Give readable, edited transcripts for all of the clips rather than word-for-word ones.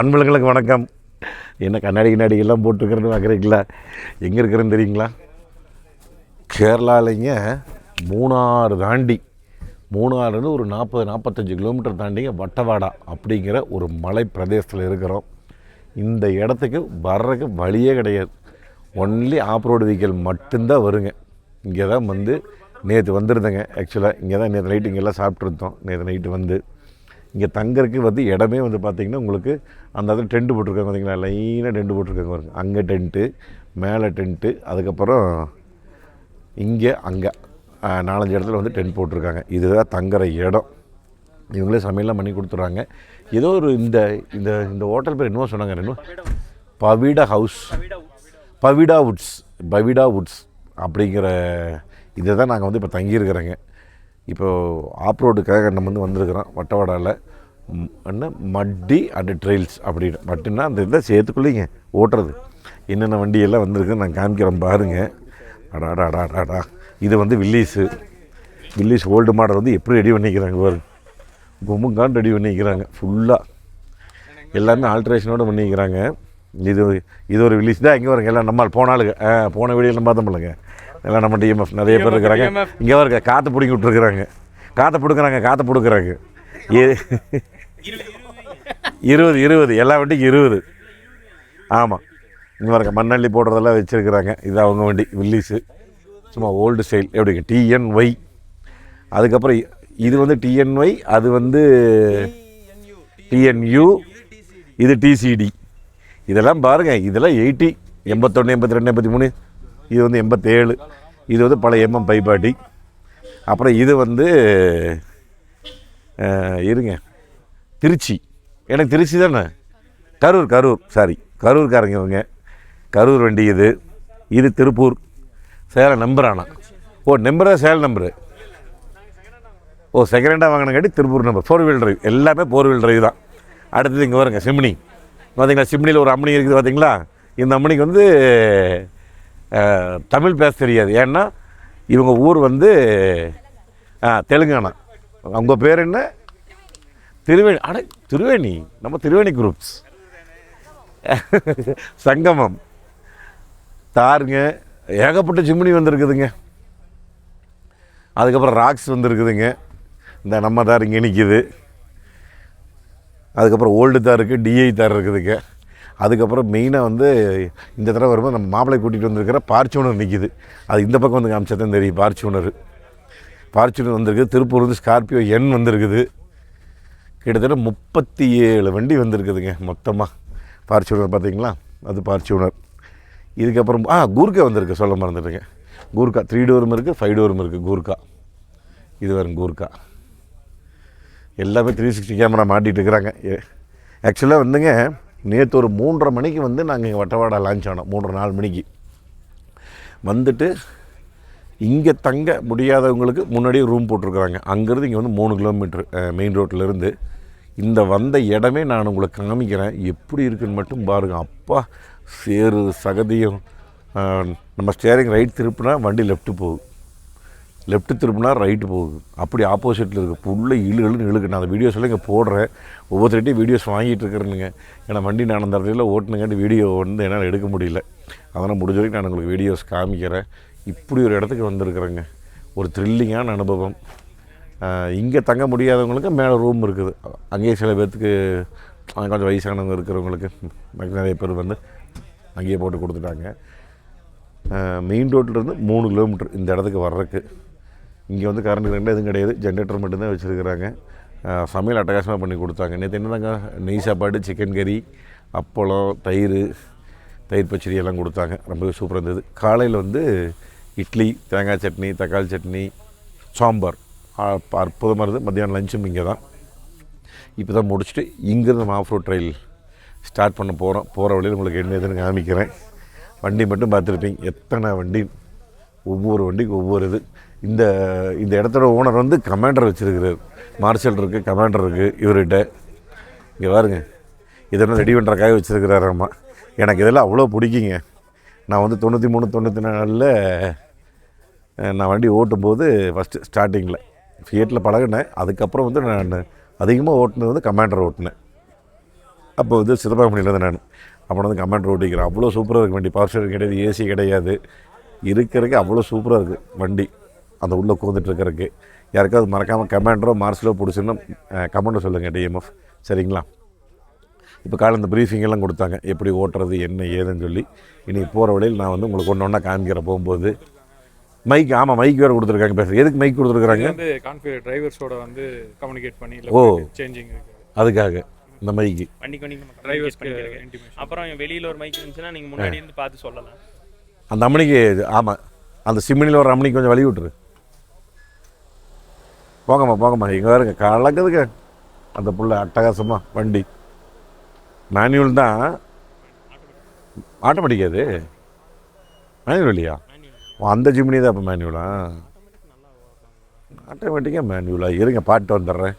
அன்புகளுக்கு வணக்கம். என்ன கண்ணாடியெல்லாம் போட்டுருக்கிறேன்னு பார்க்குறீங்களா? எங்கே இருக்கிறேன்னு தெரியுங்களா? கேரளாவிலைங்க மூணாறுலேருந்து ஒரு 40-45 கிலோமீட்டர் தாண்டிங்க வட்டவாடா அப்படிங்கிற ஒரு மலை பிரதேசத்தில் இருக்கிறோம். இந்த இடத்துக்கு வர்றதுக்கு வழியே கிடையாது. ஒன்லி ஆஃப் ரோடு வெஹிக்கிள் மட்டும்தான் வருங்க. இங்கே தான் வந்து நேற்று வந்துருந்தேங்க. ஆக்சுவலாக இங்கே தான் நேற்று நைட்டு இங்கெல்லாம் சாப்பிட்ருந்தோம். நேற்று நைட்டு வந்து இங்கே தங்கறதுக்கு வந்து இடமே வந்து பார்த்திங்கன்னா உங்களுக்கு அந்த இடத்துல டென்ட்டு போட்டிருக்காங்க. பார்த்திங்களா, லைனாக டென்ட்டு போட்டிருக்காங்க பாருங்க. அங்கே டென்ட்டு, மேலே டென்ட்டு, அதுக்கப்புறம் இங்கே அங்கே 4-5 இடத்துல வந்து டென்ட் போட்டிருக்காங்க. இதுதான் தங்குற இடம். இவங்களே சமையல்லாம் பண்ணி கொடுத்துட்றாங்க. ஏதோ ஒரு இந்த இந்த இந்த ஹோட்டல் பேர் என்னவோ சொன்னாங்க. இன்னும் பவிடா வுட்ஸ் அப்படிங்கிற இதை தான் நாங்கள் வந்து இப்போ தங்கியிருக்கிறோங்க. இப்போது ஆஃப் ரோடுக்காக நம்ம வந்து வந்திருக்கிறோம். வட்டவாடாவில் என்ன மட்டி அண்ட் ட்ரெயில்ஸ் அப்படின்னு மட்டும்னா அந்த இதை சேர்த்துக்குள்ளேங்க ஓட்டுறது என்னென்ன வண்டியெல்லாம் வந்திருக்குன்னு நான் காமிக்கிறேன் பாருங்கள். அடாடா இது வந்து வில்லேஜ் ஓல்டு மாடல் வந்து எப்படி ரெடி பண்ணிக்கிறாங்க பாருங்க. பொம்முங்கான் ரெடி பண்ணிக்கிறாங்க. ஃபுல்லாக எல்லாமே ஆல்ட்ரேஷனோடு பண்ணிக்கிறாங்க. இது ஒரு வில்லேஜ் தான். இங்கே வருங்க எல்லாம் நம்ம போன வீடியோ நம்ம பார்த்தோம் இல்லைங்க. எல்லாம் நம்ம டிஎம்எஃப் நிறைய பேர் இருக்கிறாங்க. இங்கே வருங்க காற்று பிடிங்கி விட்டுருக்குறாங்க. காற்றை பிடுக்குறாங்க 20 எல்லா வண்டிக்கும் 20. ஆமாம், இங்கே பாருங்க மண்ணள்ளி போடுறதெல்லாம் வச்சுருக்குறாங்க. இது அவங்க வண்டி வில்லேஜு, சும்மா ஓல்டு ஸ்டைல். எப்படிங்க TNY. அதுக்கப்புறம் இது வந்து TNY, அது வந்து TNU, இது TCD. இதெல்லாம் பாருங்கள். இதெல்லாம் 80, 81, 82, 83. இது வந்து 87. இது வந்து பழைய பைபாட்டி. அப்புறம் இது வந்து திருச்சி. எனக்கு திருச்சி தானே, கரூர்காரங்க இவங்க. கரூர் வண்டி இது திருப்பூர் சேலம் நம்பர். ஆனால் நம்பரா சேலம் நம்பரு. செகண்டாக வாங்கினங்காட்டி திருப்பூர் நம்பர். 4 வீல் டிரைவ், எல்லாமே 4 வீல் டிரைவ் தான். அடுத்தது இங்கே வருங்க சிம்னி. பார்த்தீங்களா, சிம்னியில் ஒரு அம்மனி இருக்குது பார்த்தீங்களா. இந்த அம்மனிக்கு வந்து தமிழ் பேச தெரியாது. ஏன்னா இவங்க ஊர் வந்து தெலுங்கானா. அவங்க பேர் என்ன? திருவேணி. நம்ம திருவேணி குரூப்ஸ் சங்கமம் தாருங்க. ஏகப்பட்ட சிம்னி வந்துருக்குதுங்க. அதுக்கப்புறம் ராக்ஸ் வந்துருக்குதுங்க. இந்த நம்ம தார் இங்கே நிற்கிது. அதுக்கப்புறம் ஓல்டு தார் இருக்குது, DI தார் இருக்குதுங்க. அதுக்கப்புறம் மெயினாக வந்து இந்த தடவை வரும்போது நம்ம மாப்பிள்ளை கூட்டிகிட்டு வந்திருக்கிற ஃபார்ச்சுனர் நிற்கிது. அது இந்த பக்கம் வந்து காமிச்சதான் தெரியும். ஃபார்ச்சுனர் வந்திருக்குது. திருப்பூர் வந்து ஸ்கார்பியோ N வந்திருக்குது. கிட்டத்தட்ட 37 வண்டி வந்திருக்குதுங்க மொத்தமாக. ஃபார்ச்சுனர் பார்த்தீங்களா, அது ஃபார்ச்சுனர். இதுக்கப்புறம் கூர்க்கா வந்திருக்கு, சொல்ல மறந்துட்டுங்க. கூர்க்கா 3 டோரும் இருக்குது, 5 டோரும் இருக்குது. கூர்க்கா இது வரும். கூர்க்கா எல்லாமே 360 கேமரா மாட்டிகிட்டு இருக்கிறாங்க. ஆக்சுவலாக வந்துங்க நேற்று ஒரு 3:30 மணிக்கு வந்து நாங்கள் இங்கே வட்டவாடா லான்ச் ஆனோம். 3-4 மணிக்கு வந்துட்டு இங்கே தங்க முடியாதவங்களுக்கு முன்னாடியே ரூம் போட்டிருக்குறாங்க. அங்கேருந்து இங்கே வந்து 3 கிலோமீட்ரு மெயின் ரோட்டிலேருந்து. இந்த வந்த இடமே நான் உங்களுக்கு காமிக்கிறேன். எப்படி இருக்குன்னு மட்டும் பாருங்கள். அப்பா, சேரு சகதியும். நம்ம ஸ்டேரிங் ரைட் திருப்பினா வண்டி லெஃப்ட்டு திருப்பினா ரைட்டு போகுது. அப்படி ஆப்போசிட்டில் இருக்குது. ஃபுல்லாக இழுக்கு. நான் அந்த வீடியோஸ் எல்லாம் இங்கே போடுறேன். ஒவ்வொருத்தருகிட்டையும் வீடியோஸ் வாங்கிட்டு இருக்கிறேனுங்க. ஏன்னா வண்டி நான் அந்த இடத்துல ஓட்டுனுங்காட்டி வீடியோ வந்து என்னால் எடுக்க முடியல. அதனால் முடிஞ்ச வரைக்கும் நான் உங்களுக்கு வீடியோஸ் காமிக்கிறேன். இப்படி ஒரு இடத்துக்கு வந்திருக்கிறேங்க. ஒரு த்ரில்லிங்கான அனுபவம். இங்கே தங்க முடியாதவங்களுக்கு மேலே ரூம் இருக்குது. அங்கேயே சில பேர்த்துக்கு கொஞ்சம் வயசானவங்க இருக்கிறவங்களுக்கு நிறைய பேர் வந்து அங்கேயே போட்டு கொடுத்துட்டாங்க. மெயின் ரோட்டிலேருந்து 3 கிலோமீட்டர் இந்த இடத்துக்கு வர்றதுக்கு. இங்கே வந்து கரண்ட் எதுவும் கிடையாது. ஜென்ரேட்டர் மட்டும்தான் வச்சுருக்கிறாங்க. சமையல் அட்டகாசமாக பண்ணி கொடுத்தாங்க. நேற்று என்னதாங்க நெய் சாப்பாடு, சிக்கன் கறி, அப்பளம், தயிர் பச்சடி எல்லாம் கொடுத்தாங்க. ரொம்பவே சூப்பராக இருந்தது. காலையில் வந்து இட்லி, தேங்காய் சட்னி, தக்காளி சட்னி, சாம்பார் அற்புதமாக இருந்தது. மத்தியானம் லஞ்சும் இங்கே தான். இப்போ தான் முடிச்சுட்டு இங்கேருந்து நம்ம ஆஃப் ரோட் ட்ரையல் ஸ்டார்ட் பண்ண போகிறோம். போகிற வழியில் உங்களுக்கு என்ன எதுன்னு காமிக்கிறேன். வண்டி மட்டும் பார்த்துருப்பீங்க. எத்தனை வண்டி, ஒவ்வொரு வண்டிக்கு ஒவ்வொரு இது. இந்த இடத்தோட ஓனர் வந்து கமாண்டர் வச்சுருக்கிறார். மார்ஷல் இருக்குது, கமாண்டர் இருக்குது இவர்கிட்ட. இங்கே பாருங்க, இதெல்லாம் ரெடி பண்ணுறக்காக வச்சுருக்கிறாராம்மா. எனக்கு இதெல்லாம் அவ்வளோ பிடிக்குங்க. நான் வந்து 93-94 நான் வண்டி ஓட்டும்போது ஃபஸ்ட்டு ஸ்டார்டிங்கில் ஃபியட்டில் பழகினேன். அதுக்கப்புறம் வந்து நான் அதிகமாக ஓட்டினது வந்து கமாண்டர் ஓட்டினேன். அப்போ வந்து சிதம்பரமணியில் இருந்தேன் நான். அப்போ வந்து கமாண்டர் ஓட்டிக்கிறேன். அவ்வளோ சூப்பராக இருக்குது வண்டி. பவர் ஸ்டேரிங் கிடையாது, ஏசி கிடையாது, இருக்கிறதுக்கு அவ்வளோ சூப்பராக இருக்குது வண்டி. அந்த உள்ளே கூந்துட்டுருக்கிறதுக்கு யாருக்காவது மறக்காமல் கமாண்டரோ மார்ஸலோ பிடிச்சுன்னா கமெண்ட்டை சொல்லுங்கள் டிஎம்எஃப், சரிங்களா? இப்போ காலை இந்த ப்ரீஃபிங்கெல்லாம் கொடுத்தாங்க, எப்படி ஓட்டுறது என்ன ஏதுன்னு சொல்லி. இன்றைக்கி போகிற வழியில் நான் வந்து உங்களுக்கு ஒன்று ஒன்றா காமிக்கிறேன் போகும்போது. மைக், ஆமாம் மைக் வேறு கொடுத்துருக்காங்க. பேசுகிறேன் எதுக்கு மைக் கொடுத்துருக்குறாங்க? வந்து கான்ஃபிகர் டிரைவர்ஸோட வந்து கம்யூனிகேட் பண்ணி சேஞ்சிங் அதுக்காக இந்த மைக்கு வண்டிக்கு டிரைவர்ஸ்க்கு இன்டிமேஷன். அப்புறம் வெளியில் ஒரு மைக் இருந்துச்சுன்னா நீங்கள் முன்னாடி இருந்து பார்த்து சொல்லலாம். அந்த அம்மனிக்கு, ஆமாம், அந்த சிம்மினியில் ஒரு அம்மனிக்கு கொஞ்சம் வழி விட்டுரு. போங்கம்மா இங்கே வேறுங்க கலக்குதுங்க அந்த புள்ள. அட்டகாசமாக வண்டி. மேனுவல் தான், ஆட்டோமேட்டிக். அது மேனுவல் இல்லையா? அந்த ஜிம்னி தான் இப்போ மேனுவலா? ஆட்டோமேட்டிக்காக மேனுவலா? இருங்க பாட்டு வந்துடுறேன்.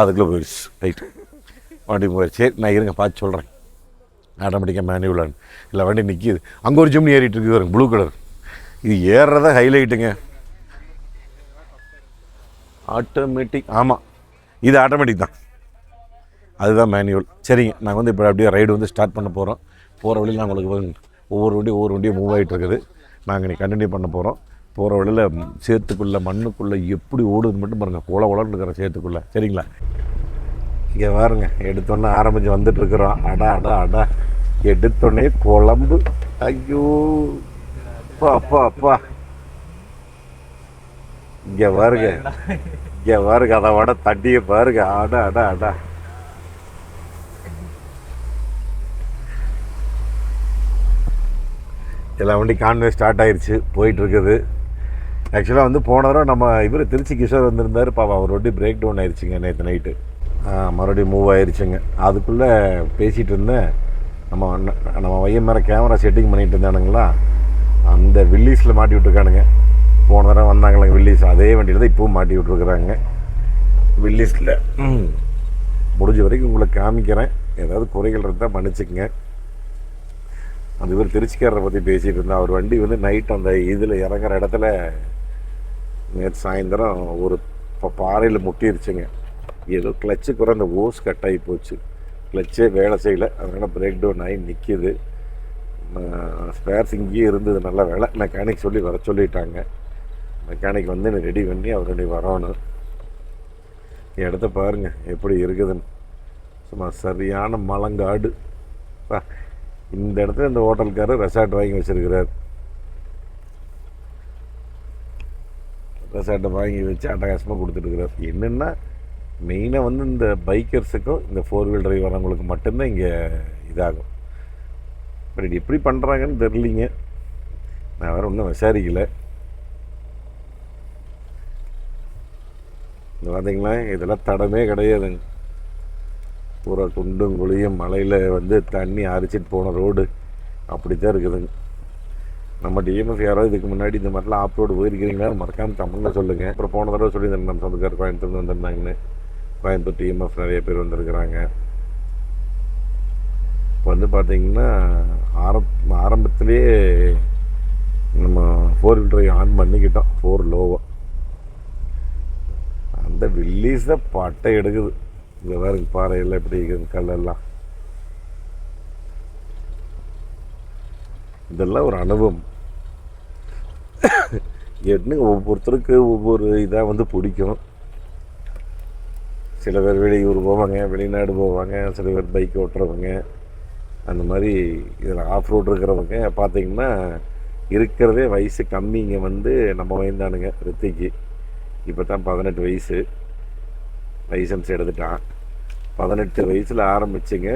அதுக்குள்ளே போயிடுச்சு. ரைட்டு, வண்டி போயிடுச்சு. சரி, நான் இருங்க பார்த்து சொல்கிறேன் ஆட்டோமேட்டிக்காக மேனுவலான்னு. இல்லை வண்டி நிற்கிது. அங்கே ஒரு ஜிம்னி ஏறிட்டு இருக்குது வருங்க, ப்ளூ கலர். இது ஏறுறதா ஹைலைட்டுங்க. ஆட்டோமேட்டிக், ஆமாம், இது ஆட்டோமேட்டிக் தான், அதுதான் மேனுவல். சரிங்க, நாங்கள் வந்து இப்போ அப்படியே ரைடு வந்து ஸ்டார்ட் பண்ண போகிறோம். போகிற வழியில் நாங்கள் உங்களுக்கு ஒவ்வொரு வண்டியும் மூவ் ஆகிட்டு இருக்குது. நாங்கள் நீ கண்டினியூ பண்ண போகிறோம். போகிற வழியில் சேத்துக்குள்ளே மண்ணுக்குள்ளே எப்படி ஓடுதுன்னு மட்டும் பாருங்கள். குளம்னு இருக்கிற சேத்துக்குள்ளே, சரிங்களா? இங்கே பாருங்க, எடுத்தோன்னே ஆரம்பித்து வந்துட்டுருக்குறோம். அடா எடுத்தோடனே குழம்பு. ஐயோ அப்பா இங்கே பாருங்க, அதை விட தட்டியை பாருங்க. அடா எல்லா வண்டி கான்வே ஸ்டார்ட் ஆகிடுச்சு, போயிட்டுருக்குது. ஆக்சுவலாக வந்து போன தடவை நம்ம இவர் திருச்சி கிஷோர் வந்திருந்தார். பாவம், அவர் வண்டி பிரேக் டவுன் ஆயிடுச்சுங்க நேற்று நைட்டு. மறுபடியும் மூவ் ஆயிடுச்சுங்க. அதுக்குள்ளே பேசிகிட்டு இருந்தேன். நம்ம வையம் மேலே கேமரா செட்டிங் பண்ணிகிட்டு இருந்தானுங்களா, அந்த வில்லிஸில் மாட்டி விட்ருக்கானுங்க. போன தடவை வந்தாங்களே வில்லிஸ், அதே வண்டியில் தான் இப்பவும் மாட்டி விட்ருக்குறாங்க வில்லிஸில். முடிஞ்ச வரைக்கும் உங்களுக்கு காமிக்கிறேன். ஏதாவது குறைகள் இருந்தால் மன்னிச்சுக்குங்க. அந்த இவர் திருச்சிக்காரரை பற்றி பேசிகிட்டு இருந்தால், அவர் வண்டி வந்து நைட் அந்த இதில் இறங்குற இடத்துல நேற்று சாயந்தரம் ஒரு பாறையில் முட்டிருச்சுங்க. ஏதோ கிளச்சு குறை அந்த ஓஸ் கட் ஆகி போச்சு, கிளச்சே வேலை செய்யலை. அதனால் பிரேக் டவுன் ஆகி நிற்கிது. ஸ்பேர்ஸ் இங்கேயே இருந்தது, நல்ல வேலை. மெக்கானிக் சொல்லி வர சொல்லிட்டாங்க. மெக்கானிக் வந்து எனக்கு ரெடி பண்ணி அவர் ரெடி வரணும். இடத்த பாருங்கள் எப்படி இருக்குதுன்னு. சும்மா சரியான மலங்காடு. இந்த இடத்துல இந்த ஹோட்டல்காரர் ரெசார்ட் வாங்கி வச்சுருக்கிறார். ரெசார்ட்டை வாங்கி வச்சு அட்டகாசமாக கொடுத்துட்டுருக்கிறார். என்னென்னா மெயினாக வந்து இந்த பைக்கர்ஸுக்கும் இந்த 4 வீல் டிரைவ் வரவங்களுக்கு மட்டும்தான் இங்கே இதாகும். பட் இது எப்படி பண்ணுறாங்கன்னு தெரியலிங்க. நான் வேறு ஒன்றும் விசாரிக்கலை. இந்த பார்த்தீங்களா, இதெல்லாம் தடமே கிடையாதுங்க. பூரா குண்டும் குழியும், மலையில் வந்து தண்ணி அரிச்சிட்டு போன ரோடு அப்படி தான் இருக்குதுங்க. நம்ம டிஎம்எஃப் யாராவது இதுக்கு முன்னாடி இந்த மாதிரிலாம் ஆப் ரோடு போயிருக்கிறீங்களா மறக்காமல் தமிழில் சொல்லுங்கள். அப்புறம் போன தடவை சொல்லியிருந்தேன், நம்ம சொந்தக்கார் கோயம்புத்தூர் வந்திருந்தாங்கன்னு. கோயம்புத்தூர் டிஎம்எஃப் நிறைய பேர் வந்திருக்கிறாங்க. இப்போ வந்து பார்த்திங்கன்னா ஆரம்பத்திலேயே நம்ம 4 வீல் டிரைவ் ஆன் பண்ணிக்கிட்டோம். 4 லோவாக அந்த வில்லிஸை பட்டை எடுக்குது. இந்த வேறு பாறையெல்லாம் எப்படி இருக்குது, கல்லெல்லாம். இதெல்லாம் ஒரு அனுபவம். என்னங்க ஒவ்வொருத்தருக்கு ஒவ்வொரு இதாக வந்து பிடிக்கும். சில பேர் வெளியூர் போவாங்க, வெளிநாடு போவாங்க, சில பேர் பைக் ஓட்டுறவங்க. அந்த மாதிரி இதில் ஆஃப் ரோடு இருக்கிறவங்க பார்த்திங்கன்னா இருக்கிறதே வயசு கம்மிங்க. வந்து நம்ம வயந்தானுங்க ரித்திக்கு இப்போ தான் 18 வயசு, லைசன்ஸ் எடுத்துட்டான். 18 வயசில் ஆரம்பிச்சுங்க.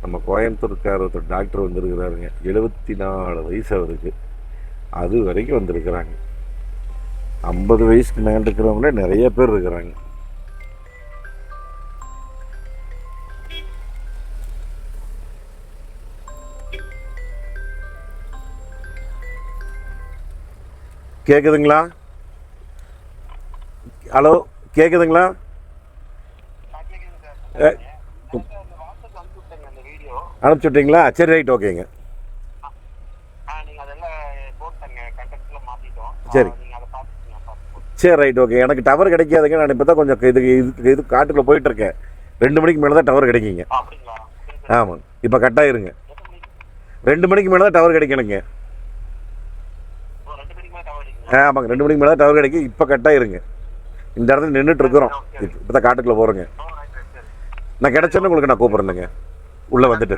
நம்ம கோயம்புத்தூர்கார ஒருத்தர் டாக்டர் வந்துருக்கிறாருங்க, 74 வயசு அவருக்கு. அது வரைக்கும் வந்திருக்கிறாங்க. 50 வயசுக்கு மேலே இருக்கிறவங்களே நிறைய பேர் இருக்கிறாங்க. கேட்குதுங்களா? ஹலோ, கேட்குதுங்களா? அனுப்பிச்சுட்டிங்களா? சரி, ரைட், ஓகேங்க. சரி சரி, ரைட், ஓகே. எனக்கு டவர் கிடைக்காதுங்க. நான் இப்போ தான் கொஞ்சம் இது காட்டுக்குள்ளே போயிட்டுருக்கேன். 2 மணிக்கு மேலே தான் டவர் கிடைக்குங்க. ஆமாம், இப்போ கட்டாயிருங்க. 2 மணிக்கு மேலே தான் டவர் கிடைக்கணுங்க. ஆமாங்க, 2 மணிக்கு மேலே தான் டவர் கிடைக்கும். இப்போ கட்டாயிருங்க. இந்த இடத்துல நின்றுட்டு இருக்கிறோம். இப்போ தான் காட்டுக்குள்ளே போகிறேங்க. நான் கிடைச்சேன்னு உங்களுக்கு நான் கூப்பிட்றேனுங்க உள்ளே வந்துட்டு.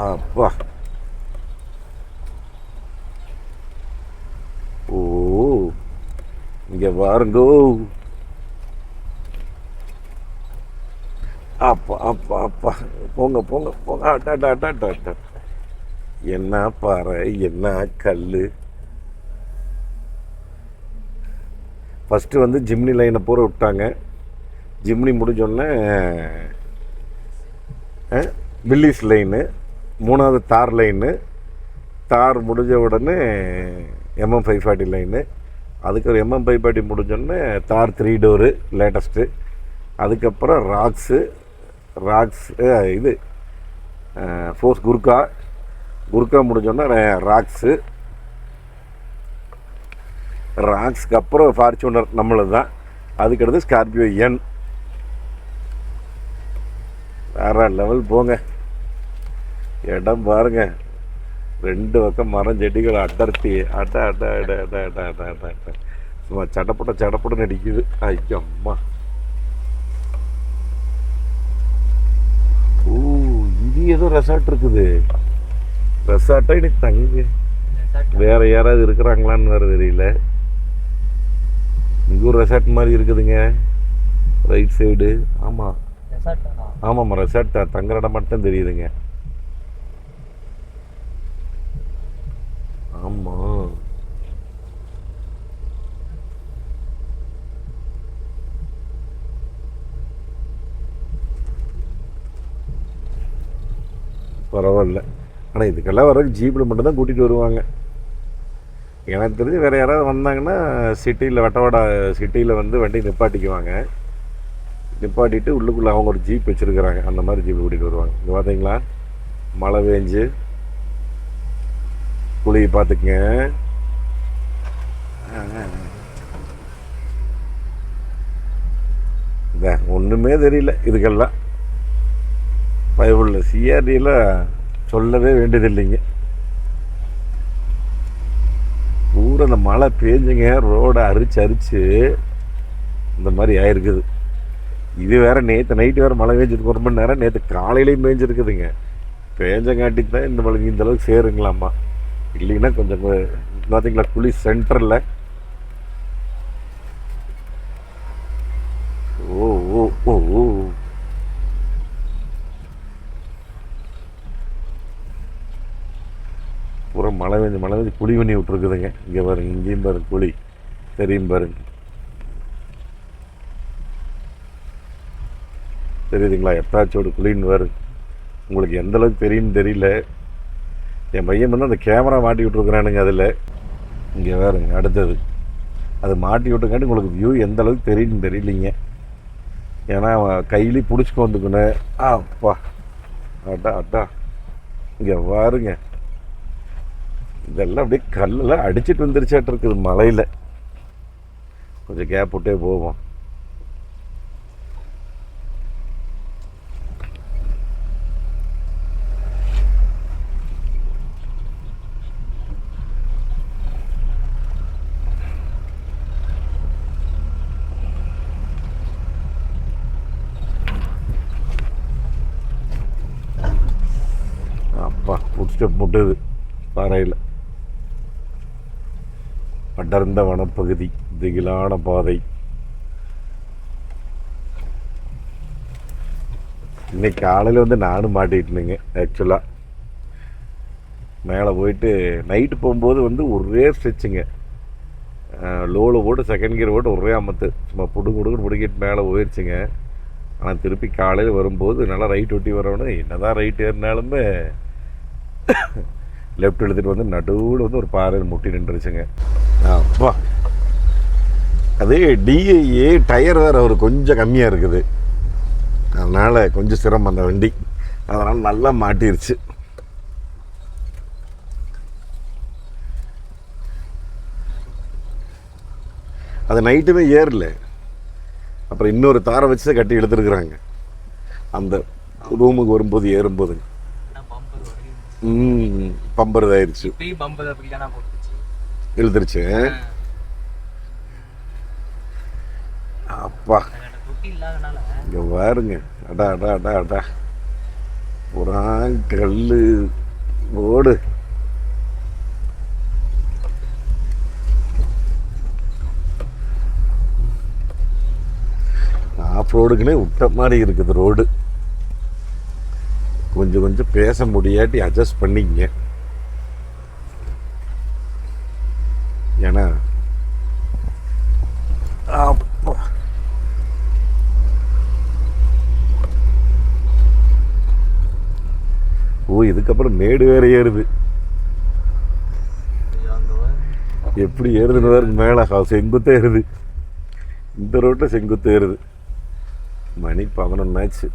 அப்பா, ஓ இங்கே பாருங்கோ. அப்பா அப்பா அப்பா, போங்க போங்க போங்க. அட்டா, என்ன பாறை, என்ன கல். ஃபஸ்ட்டு வந்து ஜிம்னி லைனை பூரா விட்டாங்க. ஜிம்னி முடிஞ்சோடனே வில்லிஸ் லைனு, 3வது தார் லைனு, தார் முடிஞ்ச உடனே MM540 லைனு, அதுக்கு ஒரு MM540 முடிஞ்சோடனே தார் 3 டோரு லேட்டஸ்ட்டு, அதுக்கப்புறம் ராக்ஸு இது ஃபோர்ஸ் குர்கா முடிஞ்சோடனே ராக்ஸுக்கு அப்புறம் ஃபார்ச்சூனர் நம்மளது தான். அதுக்கடுத்து ஸ்கார்பியோ என். வேற லெவல் போங்க. இடம் பாருங்க, 2 பக்கம் மரம் செடிகள் அடர்த்தி. சும்மா சடப்பட நடிக்குது. ஐயோ அம்மா. ஓ, இது ஏதோ ரெசார்ட் இருக்குது. ரெசார்ட்டா எனக்கு தங்க வேற யாராவது இருக்கிறாங்களான்னு வேற தெரியல. இங்கே ஒரு ரெசார்ட் மாதிரி இருக்குதுங்க ரைட் சைடு. ஆமாம்மா, ரெசார்ட் தங்குற இடம் மட்டும் தெரியுதுங்க. ஆமாம், பரவாயில்ல. ஆனால் இதுக்கெல்லாம் வர ஜீப்பில் மட்டும்தான் கூட்டிகிட்டு வருவாங்க. எனக்கு தெரிஞ்சு வேறு யாராவது வந்தாங்கன்னா சிட்டியில் வட்டவாடா சிட்டியில் வந்து வண்டி நிப்பாட்டிக்குவாங்க. நிப்பாட்டிட்டு உள்ளுக்குள்ளே அவங்க ஒரு ஜீப் வச்சுருக்கிறாங்க. அந்த மாதிரி ஜீப் கூட்டிகிட்டு வருவாங்க. இங்கே பார்த்தீங்களா, மழை பெஞ்சு குழியை பார்த்துக்குங்க. ஒன்றுமே தெரியல இதுக்கெல்லாம். பைபிளில் சிஆர்டியில் சொல்லவே வேண்டியதில்லைங்க. பூரா அந்த மழை பேஞ்சுங்க, ரோடை அரிச்சு இந்த மாதிரி ஆயிருக்குது. இது வேற நேற்று நைட்டு வேறு மழை பெஞ்சிருக்கு 1 மணி நேரம். நேற்று காலையிலையும் பேஞ்சிருக்குதுங்க. பேஞ்சங்காட்டி தான் இந்த மழை இந்த அளவுக்கு சேருங்களாம்மா. இல்லைன்னா கொஞ்சம் பார்த்தீங்களா குழி சென்டரில். ஓ ஓ ஓ ஓ, பூரா மழை பெஞ்சு குழி பண்ணி விட்டுருக்குதுங்க. இங்கே பாருங்க, இங்கேயும் பாருங்க குழி தெரியும் பாருங்க. தெரியுதுங்களா எத்தாச்சோடு குழின்னு வேறு. உங்களுக்கு எந்த அளவுக்கு தெரியும்னு தெரியல. என் பையன் வந்து அந்த கேமரா மாட்டி விட்ருக்குறானுங்க அதில். இங்கே வேறுங்க அடுத்தது அது மாட்டி விட்டுக்காட்டி உங்களுக்கு வியூ எந்த அளவுக்கு தெரியும்னு தெரியலிங்க. ஏன்னா கையிலே பிடிச்சிக்கு வந்துக்கணும். அப்பா அட்டா இங்கே பாருங்க, இதெல்லாம் அப்படியே கல்லெல்லாம் அடிச்சிட்டு வந்துருச்சாட்டு இருக்குது மழையில். கொஞ்சம் கேப் விட்டே போவோம். அப்பா ஃபுட்ஸ்டெப் முட்டுது பாறையில். அடர்ந்த வனப்பகுதி, திகிலான பாதை. இன்னைக்கு காலையில் வந்து நானும் மாட்டிட்டுனுங்க. ஆக்சுவலாக மேலே போயிட்டு நைட்டு போகும்போது வந்து ஒரே ஸ்ட்ரெச்சுங்க. லோவில் போட்டு செகண்ட் கியர் போட்டு ஒரே அமத்து சும்மா புடுங்குன்னு பிடிக்கிட்டு மேலே போயிடுச்சுங்க. ஆனால் திருப்பி காலையில் வரும்போது நல்லா ரைட் ஒட்டி வரணும். என்னதான் ரைட் ஏறினாலுமே லெஃப்ட் எடுத்துகிட்டு வந்து நடுவில் வந்து ஒரு பாறையில் முட்டி நின்றுச்சுங்க. அப்பா, அது டிஐஏ டயர் வேறு அவர் கொஞ்சம் கம்மியாக இருக்குது. அதனால் கொஞ்சம் சிரமம் அந்த வண்டி. அதனால் நல்லா மாட்டிருச்சு. அது நைட்டுமே ஏறல. அப்புறம் இன்னொரு தாரை வச்சு தான் கட்டி எடுத்துருக்குறாங்க அந்த ரூமுக்கு வரும்போது ஏறும்போது. பம்பர் இதாயிருச்சு, இழுத்துருச்சு. அப்பா இங்க பாருங்க, அடா அடா அடா அடா, புறா கல்லு ஓடு. ஆஃப் ரோடுக்குன்னே விட்ட மாதிரி இருக்குது ரோடு. கொஞ்சம் கொஞ்சம் பேச முடியாட்டி அட்ஜஸ்ட் பண்ணிக்கங்க. ஏன்னா அப்பா இதுக்கப்புறம் மேடு வேற ஏறுது. எப்படி ஏறுதுன்னு வேறு மேலே செங்குத்தே ஏறுது. இந்த ரோட்டில் செங்குத்து ஏறுது. மணி 11 ஆச்சு.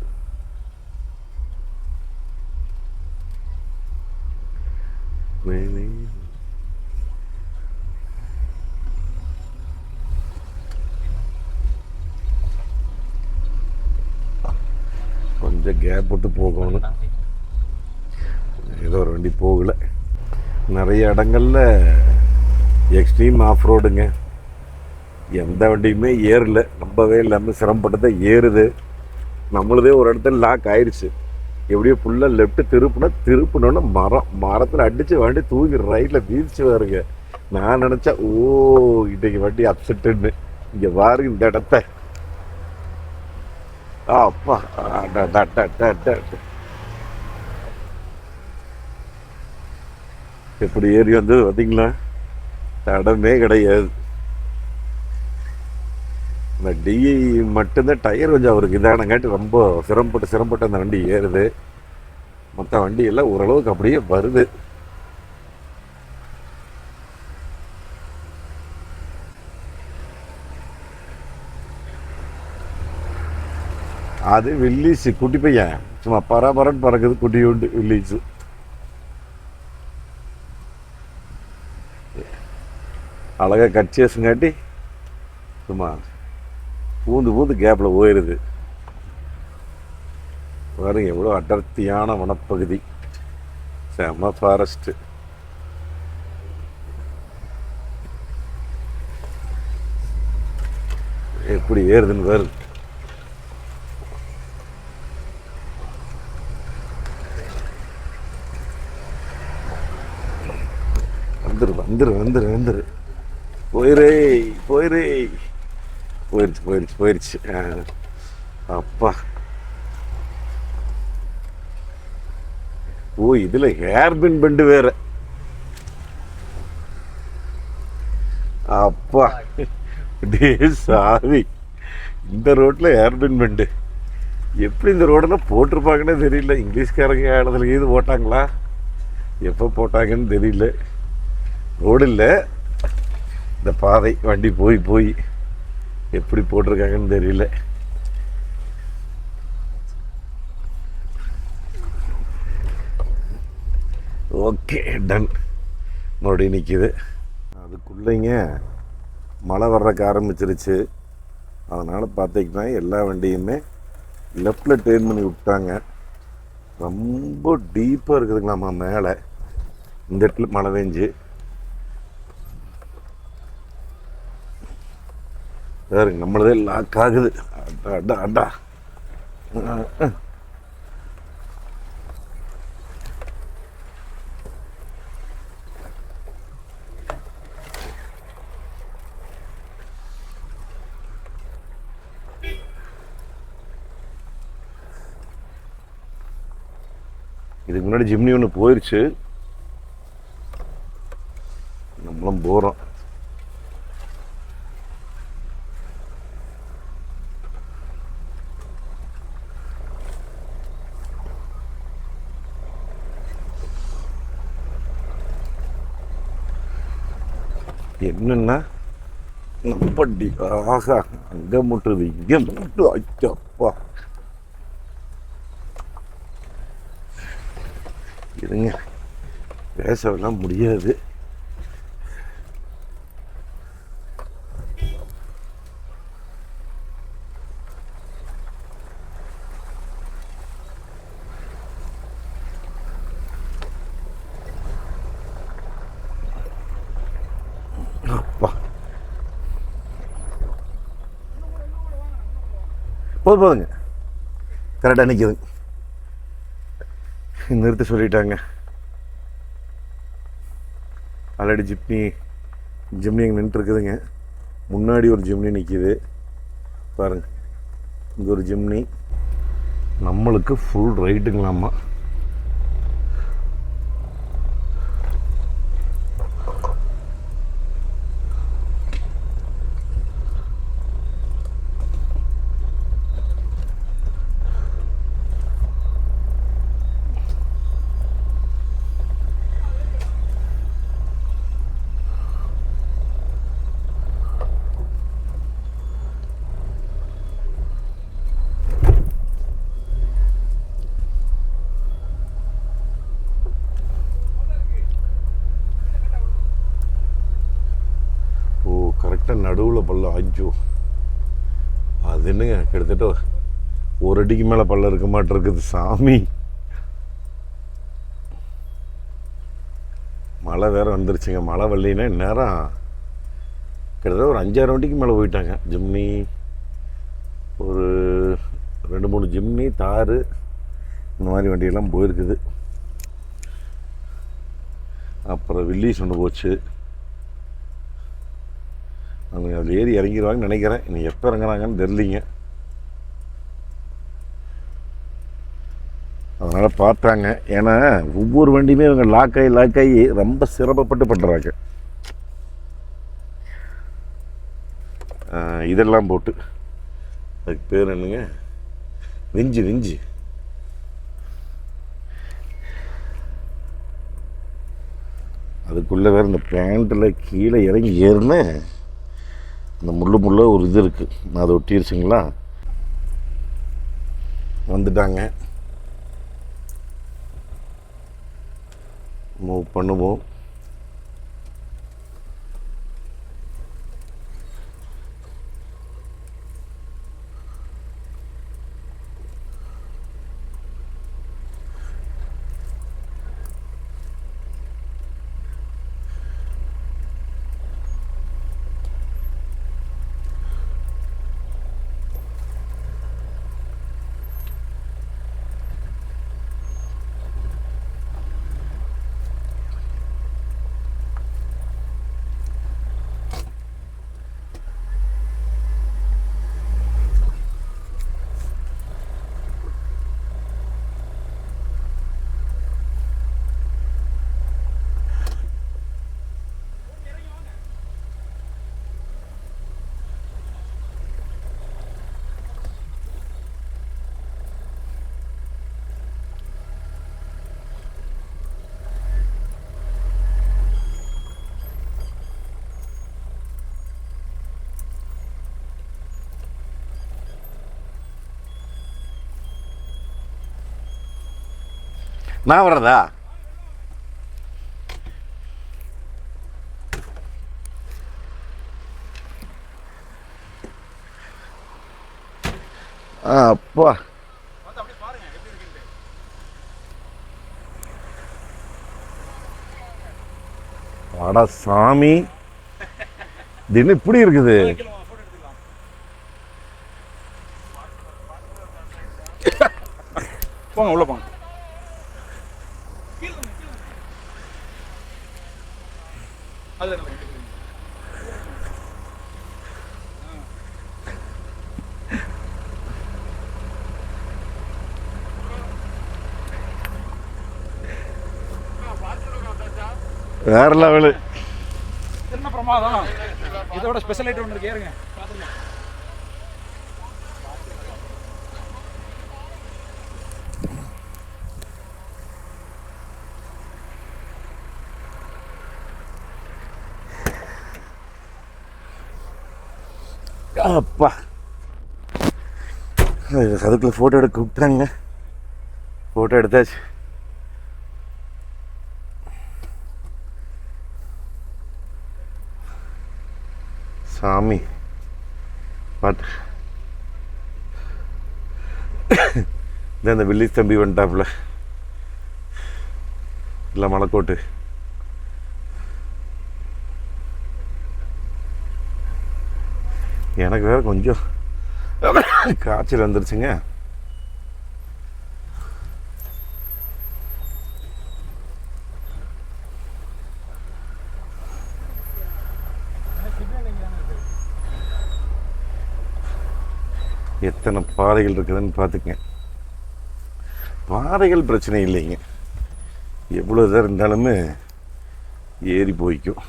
கொஞ்சம் கேப் விட்டு போகணும். ஏதோ ஒரு வண்டி போகலை. நிறைய இடங்கள்ல எக்ஸ்ட்ரீம் ஆஃப் ரோடுங்க. எந்த வண்டியுமே ஏறல, நம்பவே இல்லாமல் சிரமப்பட்டு தான் ஏறுது. நம்மளதே ஒரு இடத்துல லாக் ஆயிடுச்சு. எப்படியோ ஃபுல்லாக லெஃப்ட்டு திருப்பினோன்னா மரத்தில் அடித்து வண்டி தூக்கி ரைட்டில் வீழ்ச்சி வருங்க. நான் நினச்சா இன்னைக்கு வண்டி அப்செட்டுன்னு. இங்கே பாருங்க இந்த இடத்த. அப்பா எப்படி ஏறி வந்தது பார்த்தீங்களா? தடமே கிடையாது. இந்த டிஐ மட்டும்தான் டயர் கொஞ்சம் அவருக்கு இதானங்காட்டி ரொம்ப சிரமப்பட்டு அந்த வண்டி ஏறுது. மற்ற வண்டியெல்லாம் ஓரளவுக்கு அப்படியே வருது. அது வில்லிஸு குட்டி பையன், சும்மா பரபரன்னு பறக்குது. குட்டி உண்டு வில்லிஸு. அழகாக கட்சியஸுங்காட்டி சும்மா பூந்து கேப்பில் போயிடுது. பாருங்க எவ்வளோ அடர்த்தியான வனப்பகுதி, செம்ம ஃபாரஸ்ட்டு. எப்படி ஏறுதுன்னு வருது. வந்துரு போயிருச்சு. அப்பா இதுல ஹேர்பின் பெண்டு வேற. அப்பா சாவி, இந்த ரோட்ல ஹேர்பின் பெண்டு. எப்படி இந்த ரோடெல்லாம் போட்டிருப்பாங்கன்னே தெரியல. இங்கிலீஷ்காரங்க இடத்துல இது போட்டாங்களா, எப்போ போட்டாங்கன்னு தெரியல. ரோடு இல்லை, இந்த பாதை வண்டி போய் எப்படி போட்டிருக்காங்கன்னு தெரியல. Okay done. மறுபடியும் நிற்கிது. அதுக்குள்ளேங்க மழை வர்றதுக்கு ஆரம்பிச்சிருச்சு. அதனால் பார்த்திங்கன்னா எல்லா வண்டியுமே லெஃப்டில் டேர்ன் பண்ணி விட்டாங்க. ரொம்ப டீப்பாக இருக்குதுங்களாம்மா மேலே. இந்த இடத்துல மழை பெஞ்சு பாருங்க, நம்மளதே லாக் ஆகுது. அடா அடா. இதுக்கு முன்னாடி ஜிம்னி ஒன்று போயிடுச்சு, நம்மளும் போகிறோம். என்னன்னா நம்பட்டி ஆகா, அங்கே முட்டுது இங்கே முட்டு. ஐயப்பா இருங்க, பேசவெல்லாம் முடியாது. அப்பா, போதுங்க, கரெக்டாக நிற்கிதுங்க. நிறுத்த சொல்லிட்டாங்க. ஆல்ரெடி ஜிம்னி இங்கே நின்றுருக்குதுங்க. முன்னாடி ஒரு ஜிம்னி நிற்கிது பாருங்க. இங்கே ஒரு ஜிம்னி. நம்மளுக்கு ஃபுல் ரைட்டுங்களாம்மா. கரெக்டாக நடுவில் பள்ளம். ஆஜோ, அது என்னங்க, கிட்டத்தட்ட ஒரு அடிக்கு மேலே பள்ளம் இருக்க மாட்டிருக்குது சாமி. மழை வேறு வந்துருச்சுங்க. மழை வரலைன்னா இந்நேரம் கிட்டத்தட்ட ஒரு 5-6 வண்டிக்கு மேலே போயிட்டாங்க. ஜிம்னி ஒரு 2-3 ஜிம்னி, தாரு, இந்த மாதிரி வண்டியெல்லாம் போயிருக்குது. அப்புறம் வில்லிஸ் ஒன்று போச்சு. அவங்க அதில் ஏறி இறங்கிடுவாங்கன்னு நினைக்கிறேன். இன்னைக்கு எப்போ இறங்குறாங்கன்னு தெரியலிங்க. அதனால் பார்த்தாங்க. ஏன்னா ஒவ்வொரு வண்டியுமே இவங்க லாக்காகி ரொம்ப சிரமப்பட்டு பண்ணுறாங்க. இதெல்லாம் போட்டு, அதுக்கு பேர் என்னங்க, விஞ்சு. அதுக்குள்ளே வேறு இந்த பேண்ட்டில் கீழே இறங்கி ஏறுன்னு இந்த முள்ள ஒரு இது இருக்குது, அதை ஒட்டிருச்சுங்களா. வந்துட்டாங்க, மூவ் பண்ணுவோம். நான் வர்றதா? அப்பா, அட சாமி, இது என்ன இப்படி இருக்குது? போங்க, உள்ள போங்க. வேற லெவலு. என்ன பிரமாதம், இதோட ஸ்பெஷல் ஐட்டம் ஒன்று இருக்கு, ஏறுங்க. அப்பா, அதுக்குள்ள ஃபோட்டோ எடுக்க கூப்பிட்டாங்க. ஃபோட்டோ எடுத்தாச்சு. சாமி பாட்டு இந்த வில்லிஸ் தம்பி வந்துட்டாப்புல இல்லை மலைக்கோட்டு. எனக்கு வேற கொஞ்சம் காய்ச்சல் வந்துருச்சுங்க. எத்தனை பாறைகள் இருக்குதுன்னு பார்த்துக்கங்க. பாறைகள் பிரச்சனை இல்லைங்க, எவ்வளோ இதாக இருந்தாலுமே ஏறி போய்க்கும்.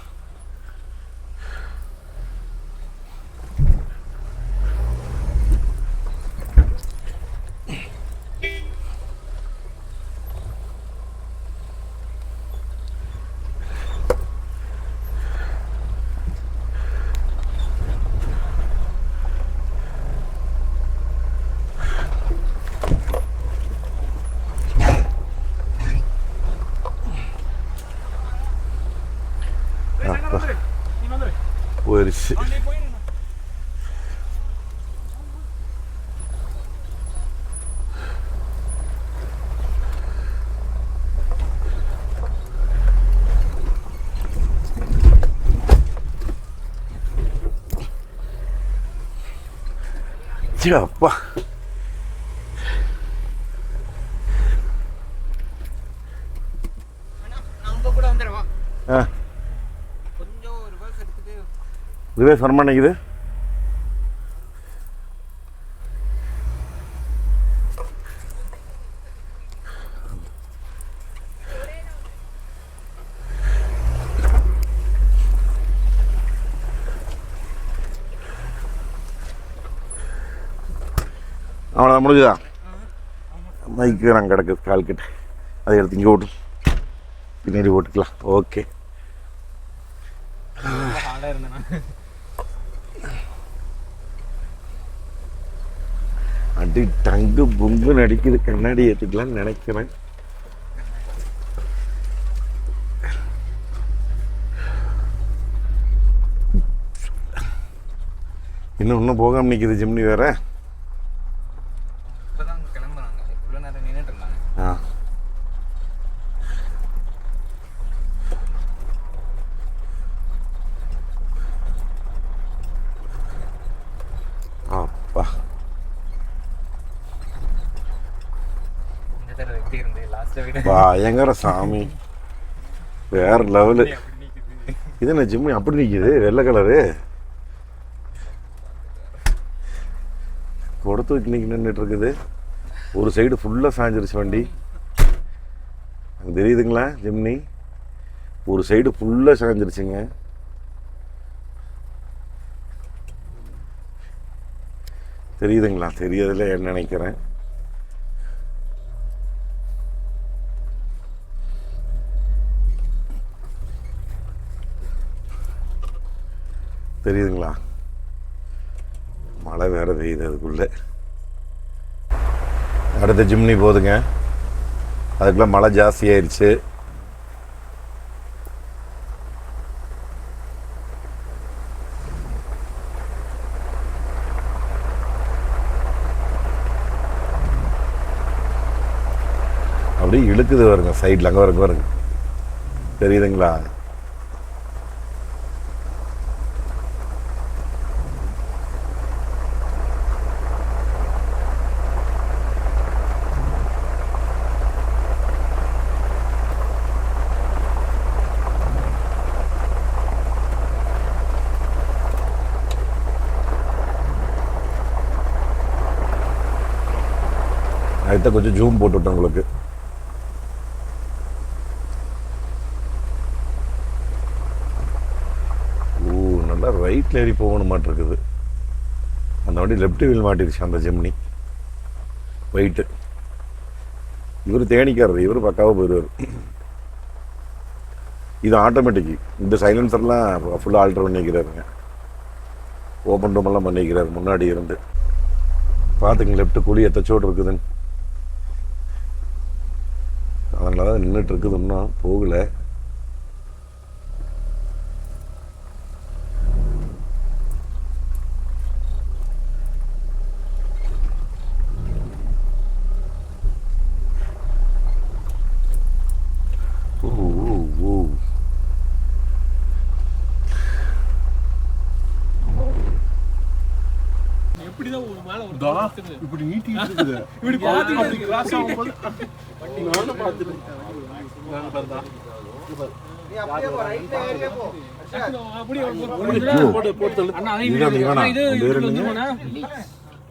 போயிடுச்சு. அப்பா ரிவேஸ் வர மாட்டேங்குது. அவ்வளோதான், முடிஞ்சுதா? மைக்கு நாங்கள் கிடக்குது கால் கிட்ட, அதை எடுத்து இங்கே ஓட்டு, பின்னாடி ஓட்டுக்கலாம். ஓகே. அடி டங்கு பொங்கு நடிக்குது. கண்ணாடி ஏற்றிக்கலான்னு நினைக்கிறேன். இன்னும் போகாம நிற்கிது ஜிம்னி வேற. ஆ அப்பா பயங்கர சாமி, வேற லெவலு. இது என்ன ஜிம்மி அப்படி நிற்கிது, வெள்ளை கலரு கொடுத்து வச்சு நின்றுட்டு இருக்குது. ஒரு சைடு ஃபுல்லாக சாஞ்சிருச்சு வண்டி, தெரியுதுங்களா ஜிம்னி? ஒரு சைடு ஃபுல்லாக சாஞ்சிருச்சுங்க. தெரியுதுங்களா? தெரியாதுல என்ன நினைக்கிறேன். தெரியுதுங்களா? மழை வேற பெய்யுது அதுக்குள்ளே. அடுத்த ஜிம்னி போகுதுங்க, அதுக்குள்ளே மழை ஜாஸ்தியாயிருச்சு. அப்படியே இழுக்குது வருங்க சைடில், அங்கே வருங்க தெரியுதுங்களா? அதுதான் கொஞ்சம் ஜூம் போட்டுவிட்டேன் உங்களுக்கு. நல்லா ரைட்டில் ஏறி போகணும் மாட்டிருக்குது. அந்த வண்டி லெஃப்ட் வீல் மாட்டிருச்சு அந்த ஜிம்னி வெயிட்டு. இவர் தேனிக்காரர், இவர் பக்காவாக போயிடுவார். இது ஆட்டோமேட்டிக்கு. இந்த சைலன்சர்லாம் ஃபுல்லாக ஆல்ட்ரு பண்ணிக்கிறாருங்க, ஓப்பன் ரூமெல்லாம் பண்ணிக்கிறாரு முன்னாடி இருந்து. பார்த்துங்க லெஃப்ட்டு குழி எத்தச்சோடு இருக்குதுன்னு. அதனால தான் நின்றுட்டு இருக்குது, இன்னும் போகலை. இப்படி நீட்டிட்டு இருக்குது. இப்படி அப்படி கிராஸ் ஆகும்போது நானும் பார்த்துட்டேன். நான் பார்த்தா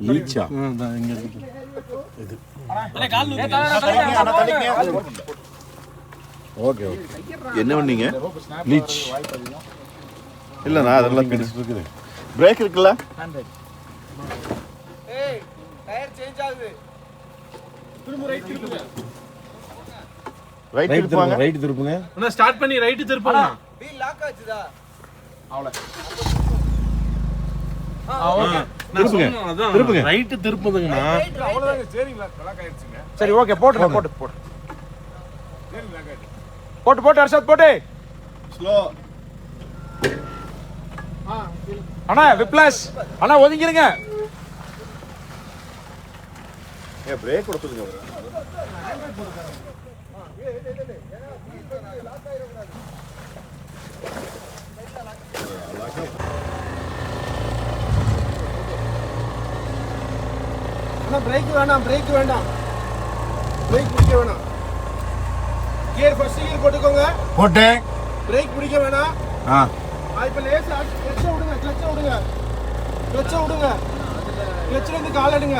லீச்சா இங்க இருக்கு. Okay okay. என்ன பண்ணீங்க? லீச் இல்லைண்ணா அதெல்லாம் பெருசு இருக்குது. பிரேக் இருக்குல்ல? ரைட் திருப்பாங்க. ரைட் திருப்புங்க. ஸ்டார்ட் பண்ணி ரைட் திருப்புங்க. திருப்புங்க. ரைட் திருப்புதுங்கண்ணா. சரி ஓகே போட்டு போட்டு போட்டு போட்டு போட்டு ஹர்ஷத் போட்டு. ஸ்லோ. அண்ணா விப்ளாஸ் அண்ணா ஒதுங்கிருங்க. பிரேக் கொடுத்துருங்க. பிரேக் வேண்டாம், பிரேக் வேண்டாம், பிரேக் பிடிக்க வேணாம். கியர் ஃபர்ஸ்ட் கியர் போட்டுக்கோங்க. போட்டேன். பிரேக் பிடிக்க வேணாம். இப்போ லேசா கிளட்ச விடுங்க, கிளட்ச விடுங்க, கிளட்ச விடுங்க. கிளட்ச்ல இருந்து கால் எடுங்க,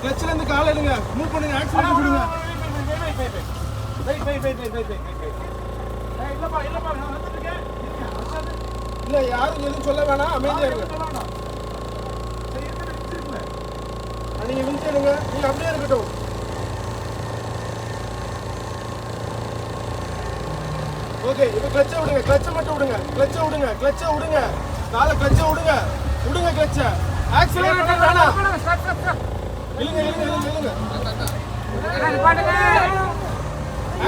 கிளட்ச்ல இருந்து கால் எடுங்க. மூவ் பண்ணுங்க, ஆக்சிலேட்டர் விடுங்க. இல்ல யாரும் எதுவும் சொல்ல வேணாம், அமைதியா இருங்க. நீங்க விழிச்சிடுங்க, நீங்க அப்படியே இருக்கட்டும். ஓகே, இப்போ கிளட்ச விடுங்க, கிளட்ச மட்டும் விடுங்க, கிளட்ச விடுங்க, கிளட்ச விடுங்க, காலை கிளட்ச விடுங்க, விடுங்க கிளட்ச. ஆக்சிலரேட்டர் வேணாம். இழுங்க இழுங்க இழுங்க இழுங்க.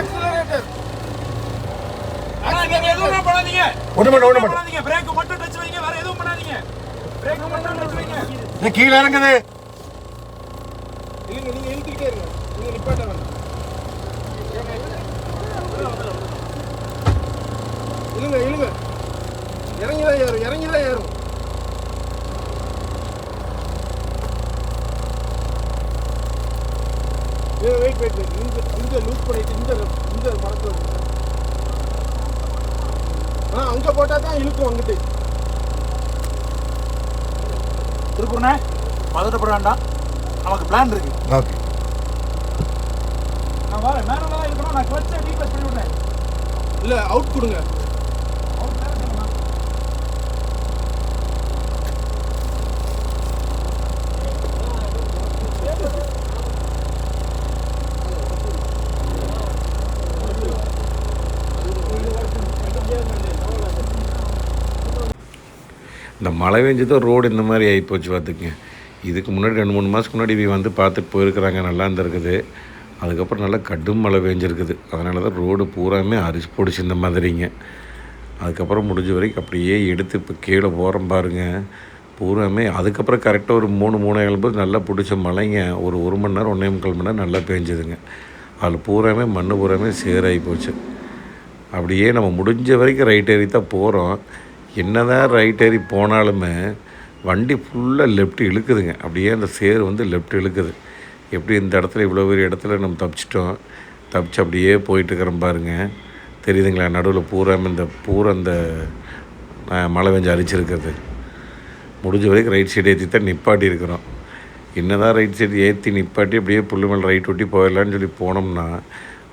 ஆக்சிலரேட்டர். எதுவும் பண்ணாதீங்க. ஒண்ணு பண்ணாதீங்க. பிரேக் மட்டும் டச் வைங்க, வேற எதுவும் பண்ணாதீங்க. பிரேக் மட்டும் டச் வைங்க. கீழ இறங்குது. இழுங்க, நீங்க இழுத்துக்கிட்டே இருங்க, நீங்க நிப்பாட்ட வேண்டாம். இழுங்க இழுங்க. இறங்கிதான் ஏறும், இறங்கிதான் ஏறும். Wait wait wait. இந்த லூஸ் பண்ணிட்டு இந்த மரத்தில் அங்க போட்டா தான் இழுக்கும். அங்கிட்டு திருப்பூர்ண்ணே பதட்டப்பட வேண்டாம், நமக்கு பிளான் இருக்கு. ஓகே. நான் வரேன், மேனுவலா இருக்கணும். நான் கிளட்சை டீப்ளஸ் பண்ணி விடுறேன். இல்ல அவுட் கொடுங்க. இந்த மழை பெஞ்சதும் ரோடு இந்த மாதிரி ஆகிப்போச்சு பார்த்துக்குங்க. இதுக்கு முன்னாடி 2-3 மாதத்துக்கு முன்னாடி இவங்க வந்து பார்த்துட்டு போயிருக்கிறாங்க, நல்லா இருந்திருக்குது. அதுக்கப்புறம் நல்லா கடும் மழை பெஞ்சிருக்குது. அதனால தான் ரோடு பூராமே அரிசி போடிச்சு இந்த மாதிரிங்க. அதுக்கப்புறம் முடிஞ்ச வரைக்கும் அப்படியே எடுத்து இப்போ கீழே போகிறோம் பாருங்கள். பூராமே அதுக்கப்புறம் கரெக்டாக ஒரு 3-3:30 நல்லா பிடிச்ச மழைங்க. ஒரு 1 மணி நேரம் 1.25 மணி நேரம் நல்லா பெஞ்சுதுங்க. அதில் பூராமே மண் பூராமே சேராகி போச்சு. அப்படியே நம்ம முடிஞ்ச வரைக்கும் ரைட் ஏறி தான் போகிறோம். என்ன தான் ரைட் ஏறி போனாலுமே வண்டி ஃபுல்லாக லெஃப்ட் இழுக்குதுங்க. அப்படியே அந்த சேர் வந்து லெஃப்ட் இழுக்குது. எப்படி இந்த இடத்துல இவ்வளோ பெரிய இடத்துல நம்ம தப்பிச்சிட்டோம், தப்பிச்சு அப்படியே போயிட்டுருக்கிறோம் பாருங்கள். தெரியுதுங்களா? நடுவில் பூரா இந்த மழை பெஞ்சு அரிச்சிருக்கிறது. முடிஞ்ச வரைக்கும் ரைட் சைடு ஏற்றி தான் நிப்பாட்டி இருக்கிறோம். என்ன தான் ரைட் சைடு ஏற்றி நிப்பாட்டி அப்படியே புல்லு மேலே ரைட் ஒட்டி போயிடலான்னு சொல்லி போனோம்னா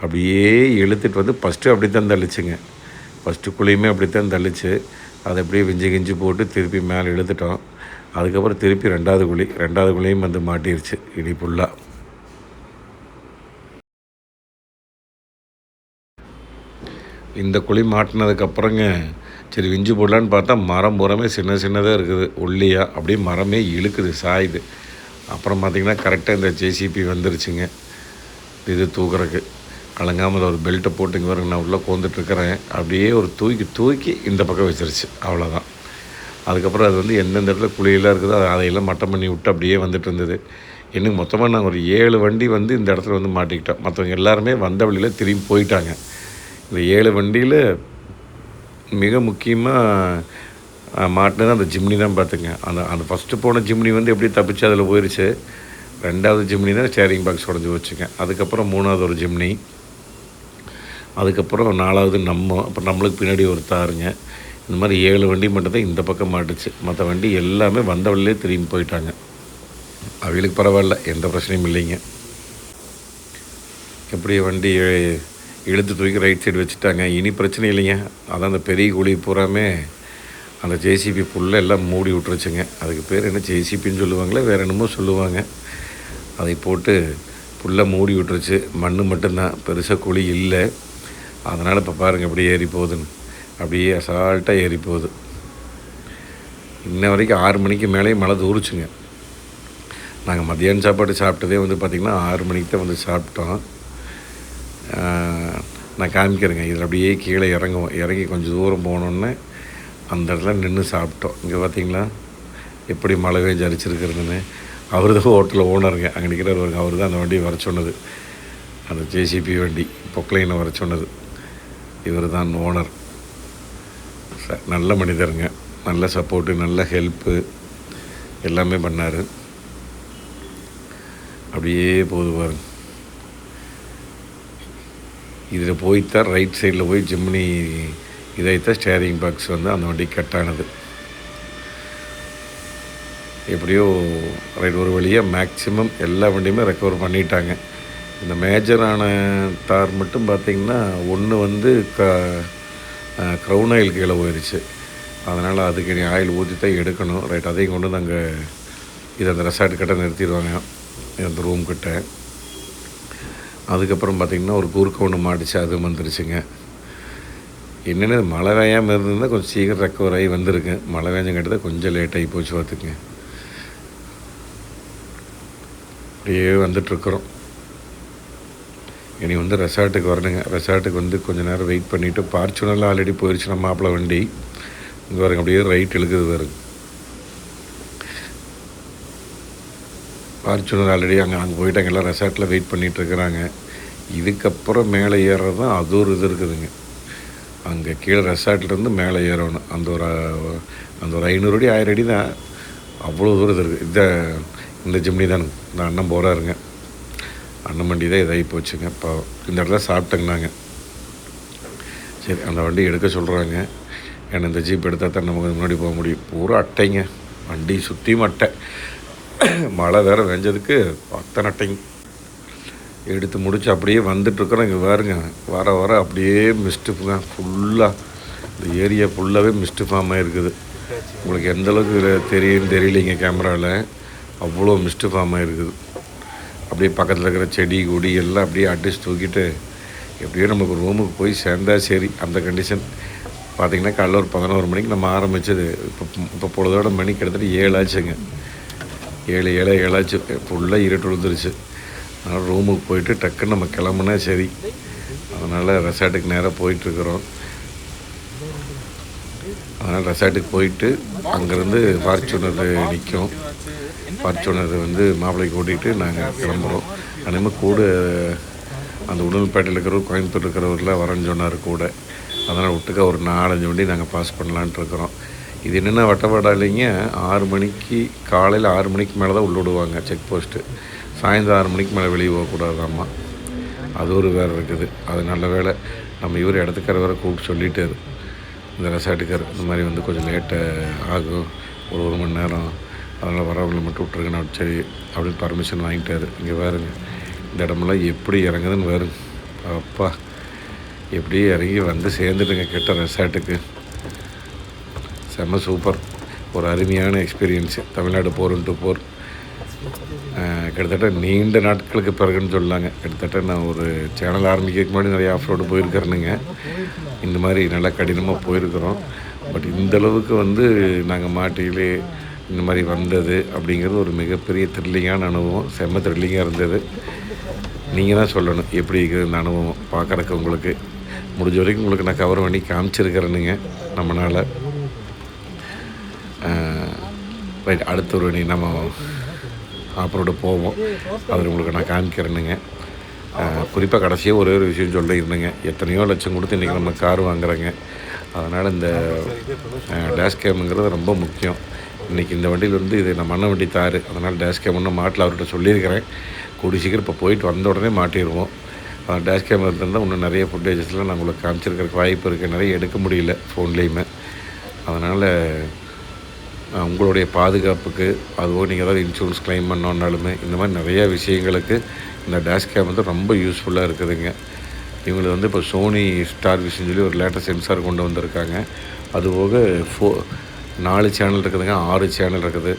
அப்படியே இழுத்துட்டு வந்து ஃபஸ்ட்டு அப்படி தான் தள்ளிச்சுங்க. ஃபஸ்ட்டு குழியுமே அப்படி தான் தள்ளிச்சு. அதை அப்படியே கிஞ்சி போட்டு திருப்பி மேலே இழுத்துட்டோம். அதுக்கப்புறம் திருப்பி 2வது குழியும் வந்து மாட்டிருச்சு இடி ஃபுல்லாக. இந்த குழி மாட்டினதுக்கப்புறங்க சரி விஞ்சு போடலான்னு பார்த்தா மரம் பூராமே சின்னதாக இருக்குது, ஒல்லியாக அப்படியே மரமே இழுக்குது, சாயுது. அப்புறம் பார்த்திங்கன்னா கரெக்டாக இந்த ஜேசிபி வந்துருச்சுங்க இது தூக்குறதுக்கு. கலங்காமல் ஒரு பெல்ட்டை போட்டு இங்கே வர நான் உள்ளே கோந்துட்ருக்கிறேன். அப்படியே ஒரு தூக்கி இந்த பக்கம் வச்சிருச்சு, அவ்வளோதான். அதுக்கப்புறம் அது வந்து எந்தெந்த இடத்துல குழியெல்லாம் இருக்குதோ அதையெல்லாம் மட்டம் பண்ணி விட்டு அப்படியே வந்துட்டு இருந்தது. இன்னும் மொத்தமாக நாங்கள் ஒரு 7 வண்டி வந்து இந்த இடத்துல வந்து மாட்டிக்கிட்டோம். மற்றவங்க எல்லாருமே வந்த வழியில் திரும்பி போயிட்டாங்க. இந்த 7 வண்டியில் மிக முக்கியமாக மாட்டினது அந்த ஜிம்னி தான் பார்த்துங்க. அந்த ஃபஸ்ட்டு போன ஜிம்னி வந்து எப்படி தப்பிச்சு அதில் போயிடுச்சு. 2வது ஜிம்னி தான் ஸ்டேரிங் பாக்ஸ் உடஞ்சி வச்சுங்க. அதுக்கப்புறம் 3வது ஒரு ஜிம்னி, அதுக்கப்புறம் 4வது அப்புறம் நம்மளுக்கு பின்னாடி ஒரு தாருங்க. இந்த மாதிரி 7 வண்டி மட்டும் தான் இந்த பக்கம் மாட்டுச்சு. மற்ற வண்டி எல்லாமே வந்த வழியிலே திரும்பி போயிட்டாங்க. அவங்களுக்கு பரவாயில்ல, எந்த பிரச்சனையும் இல்லைங்க. எப்படி வண்டி இழுத்து தூக்கி ரைட் சைடு வச்சுட்டாங்க, இனி பிரச்சனை இல்லைங்க. அதான் அந்த பெரிய குழி பூராமே அந்த ஜேசிபி புல்லை எல்லாம் மூடி விட்டுருச்சுங்க. அதுக்கு பேர் என்ன ஜேசிபின்னு சொல்லுவாங்களே, வேறு என்னமோ சொல்லுவாங்க. அதை போட்டு புல்லை மூடி விட்டுருச்சு. மண் மட்டும்தான், பெருசாக குழி இல்லை. அதனால் இப்போ பாருங்கள் அப்படியே ஏறி போகுதுன்னு, அப்படியே அசால்ட்டாக ஏறி போகுது. இன்ன வரைக்கும் 6 மணிக்கு மேலே மழை தூரிச்சுங்க. நாங்கள் மத்தியானம் சாப்பாடு சாப்பிட்டதே வந்து பார்த்திங்கன்னா 6 மணிக்கு தான் வந்து சாப்பிட்டோம். நான் காமிக்கிறேங்க. இதில் அப்படியே கீழே இறங்கி கொஞ்சம் தூரம் போனோன்னே அந்த இடத்துல நின்று சாப்பிட்டோம். இங்கே பார்த்திங்களா எப்படி மழை பெஞ்சு அரிச்சிருக்கிறதுன்னு. அவர் தான் ஹோட்டலில் ஓனருங்க, அங்கே நிற்கிறவர். அவர் தான் அந்த வண்டியை வர சொன்னது, அந்த ஜேசிபி வண்டி பொக்லைனை வர சொன்னது. இவர் தான் ஓனர். நல்ல மனிதருங்க, நல்ல சப்போர்ட்டு, நல்ல ஹெல்ப்பு எல்லாமே பண்ணார். அப்படியே போகுது பாருங்க. இதில் போய்த்தான் ரைட் சைடில் போய் ஜிம்னி இதைத்தான் ஸ்டேரிங் பாக்ஸ் வந்து அந்த வண்டி கட்டானது. எப்படியோ ரைட் ஒரு வழியாக மேக்ஸிமம் எல்லா வண்டியுமே ரெக்கவர் பண்ணிட்டாங்க. இந்த மேஜரான தார் மட்டும் பார்த்திங்கன்னா ஒன்று வந்து க்ரௌன் ஆயில் கீழே போயிடுச்சு. அதனால் அதுக்கு நீ ஆயில் ஊற்றி தான் எடுக்கணும். ரைட், அதையும் கொண்டு வந்து அங்கே இது அந்த ரெசார்ட் கிட்ட நிறுத்திடுவாங்க, அந்த ரூம் கிட்ட. அதுக்கப்புறம் பார்த்திங்கன்னா ஒரு குறுக்க ஒன்று மாடிச்சு, அது வந்துருச்சுங்க. என்னென்ன மழை வேயாமல் இருந்ததுன்னா கொஞ்சம் சீக்கிரம் ரெக்கவர் ஆகி வந்திருக்கு. மழை வேஞ்சங்காட்டி தான் கொஞ்சம் லேட் ஆகி போச்சு பார்த்துக்குங்க. அப்படியே வந்துட்டுருக்குறோம். இனி வந்து ரெசார்ட்டுக்கு வரணுங்க. ரெசார்ட்டுக்கு வந்து கொஞ்சம் நேரம் வெயிட் பண்ணிவிட்டு, பார்ச்சுனரில் ஆல்ரெடி போயிடுச்சு நம்ம மாப்பிள்ளை வண்டி. இங்கே பாருங்க அப்படியே ரைட் இழுக்குது பாருங்க. பார்ச்சுனர் ஆல்ரெடி அங்கே போயிட்டாங்க, எல்லாம் ரெசார்ட்டில் வெயிட் பண்ணிகிட்ருக்குறாங்க. இதுக்கப்புறம் மேலே ஏறுறது தான் அது ஒரு இது இருக்குதுங்க. அங்கே கீழே ரெசார்ட்லேருந்து மேலே ஏறணும். அந்த ஒரு 500 அடி 1000 அடி தான், அவ்வளோ தூரம் இது இருக்குது. இந்த ஜிம்னி தானுங்க, இந்த அண்ணன் போகிறாருங்க. அண்ணன் வண்டி தான் இதாகி போச்சுங்க. இப்போ இந்த இடத்துல சாப்பிட்டேங்கண்ணாங்க. சரி, அந்த வண்டி எடுக்க சொல்கிறாங்க. ஏன்னா இந்த ஜீப் எடுத்தால் தான் நமக்கு முன்னாடி போக முடியும். பூரா அட்டைங்க, வண்டி சுற்றியும் அட்டை. மழை வேறு வெஞ்சதுக்கு அத்தனை அட்டைங்க. எடுத்து முடிச்சு அப்படியே வந்துட்டுருக்குறோம். இங்கே பாருங்க, வர வர அப்படியே மிஸ்ட்டுப்புங்க. ஃபுல்லாக இந்த ஏரியா ஃபுல்லாகவே மிஸ்ட்டு ஃபார்ம் ஆகிருக்குது. உங்களுக்கு எந்தளவுக்கு தெரியும் தெரியலைங்க கேமராவில், அவ்வளோ மிஸ்ட்டு ஃபார்ம் ஆகிருக்குது. அப்படியே பக்கத்தில் இருக்கிற செடி கொடி எல்லாம் அப்படியே அடிச்சு தூக்கிட்டு எப்படியோ நமக்கு ரூமுக்கு போய் சேர்ந்தா சரி. அந்த கண்டிஷன் பார்த்திங்கன்னா காலைல ஒரு 11 மணிக்கு நம்ம ஆரம்பித்தது. இப்போ பொழுதோட மணி கிட்டத்தட்ட 7 ஆச்சுங்க. 7 ஆச்சு. ஃபுல்லாக இருட்டு விழுந்துருச்சு. அதனால் ரூமுக்கு போயிட்டு டக்குன்னு நம்ம கிளம்புனா சரி. அதனால் ரெசார்ட்டுக்கு நேராக போயிட்டுருக்குறோம். அதனால் ரெசார்ட்டுக்கு போயிட்டு அங்கேருந்து ஃபார்ச்சுனர் நிற்கும். ஃபார்ச்சுனர் வந்து மாப்பிள்ளைக்கு ஓட்டிகிட்டு நாங்கள் கிளம்புறோம். அதேமாதிரி கூட அந்த உடல்பேட்டையில் இருக்கிறவர், கோயம்புத்தூர் இருக்கிறவர்லாம் வரேன்னு சொன்னார் கூட. அதனால் விட்டுக்க ஒரு 4-5 வண்டி நாங்கள் பாஸ் பண்ணலான்ட்டு இருக்கிறோம். இது என்னென்னா வட்டப்பாடா இல்லைங்க. 6 மணிக்கு காலையில் 6 மணிக்கு மேலே தான் உள்ள விடுவாங்க செக் போஸ்ட்டு. சாயந்தரம் 6 மணிக்கு மேலே வெளியே போகக்கூடாதாம்மா. அது ஒரு வேறு இருக்குது. அது நல்ல வேலை நம்ம இவர் இடத்துக்கார வேறு கூப்பிட்டு சொல்லிட்டார், இந்த ரெசார்ட்டுக்கார் இந்த மாதிரி வந்து கொஞ்சம் லேட்டாக ஆகும், ஒரு மணி நேரம், அதனால் வரவங்களை மட்டும் விட்ருக்கேன். சரி அப்படின்னு பர்மிஷன் வாங்கிட்டார். இங்கே பாருங்க, இந்த இடமெல்லாம் எப்படி இறங்குதுன்னு பாருங்க. அப்பா எப்படியே இறங்கி வந்து சேர்ந்துட்டுங்க கிட்ட ரெசார்ட்டுக்கு. செம்ம சூப்பர், ஒரு அருமையான எக்ஸ்பீரியன்ஸு. தமிழ்நாடு 4x4 கிட்டத்தட்ட நீண்ட நாட்களுக்கு பிறகுன்னு சொல்லலாங்க. கிட்டத்தட்ட நான் ஒரு சேனல் ஆரம்பிக்கிறதுக்கு முன்னாடி நிறைய ஆஃப் ரோடு போயிருக்கிறேனுங்க. இந்த மாதிரி நல்லா கடினமாக போயிருக்கிறோம். பட் இந்தளவுக்கு வந்து நாங்கள் மாட்டிலே இந்த மாதிரி வந்தது அப்படிங்கிறது ஒரு மிகப்பெரிய த்ரில்லிங்கான அனுபவம். செம்ம த்ரில்லிங்காக இருந்தது. நீங்கள் தான் சொல்லணும் எப்படி இருக்குது இந்த அனுபவம். பார்க்குறக்கு உங்களுக்கு முடிஞ்ச வரைக்கும் உங்களுக்கு நான் கவர் பண்ணி காமிச்சிருக்கிறேனுங்க நம்மளால். ரைட், அடுத்த ஒரு வண்டி நம்ம ஆஃப்ரோடு போவோம், அதில் உங்களுக்கு நான் காமிக்கிறேனுங்க. குறிப்பாக கடைசியாக ஒரே ஒரு விஷயம் சொல்ல இருந்தேங்க. எத்தனையோ லட்சம் கொடுத்து இன்றைக்கி நம்ம கார் வாங்குறேங்க. அதனால் இந்த டேஷ் கேமுங்கிறது ரொம்ப முக்கியம். இன்றைக்கி இந்த வண்டியில் வந்து இது நம்ம அண்ணன் வண்டி தார், அதனால் டேஷ் கேம் ஒன்றும் மாட்டில் அவர்கிட்ட சொல்லியிருக்கிறேன். கூடி சீக்கிரம் இப்போ போயிட்டு வந்த உடனே மாட்டிடுவோம். டேஷ் கேம் இருந்தால் இன்னும் நிறைய ஃபுட்டேஜஸ்லாம் நான் உங்களுக்கு காமிச்சிருக்கிறதுக்கு வாய்ப்பு இருக்குது. நிறைய எடுக்க முடியல ஃபோன்லேயுமே. அதனால் உங்களுடைய பாதுகாப்புக்கு அதுவோ நீங்கள் ஏதாவது இன்சூரன்ஸ் க்ளைம் பண்ணோன்னாலுமே இந்த மாதிரி நிறையா விஷயங்களுக்கு இந்த டேஷ் கேம் வந்து ரொம்ப யூஸ்ஃபுல்லாக இருக்குதுங்க. இவங்களுக்கு வந்து இப்போ சோனி ஸ்டார் விஷன் சொல்லி ஒரு லேட்டஸ்ட் சென்சார் கொண்டு வந்திருக்காங்க. அதுபோக 4 சேனல் இருக்குதுங்க, 6 சேனல் இருக்குது.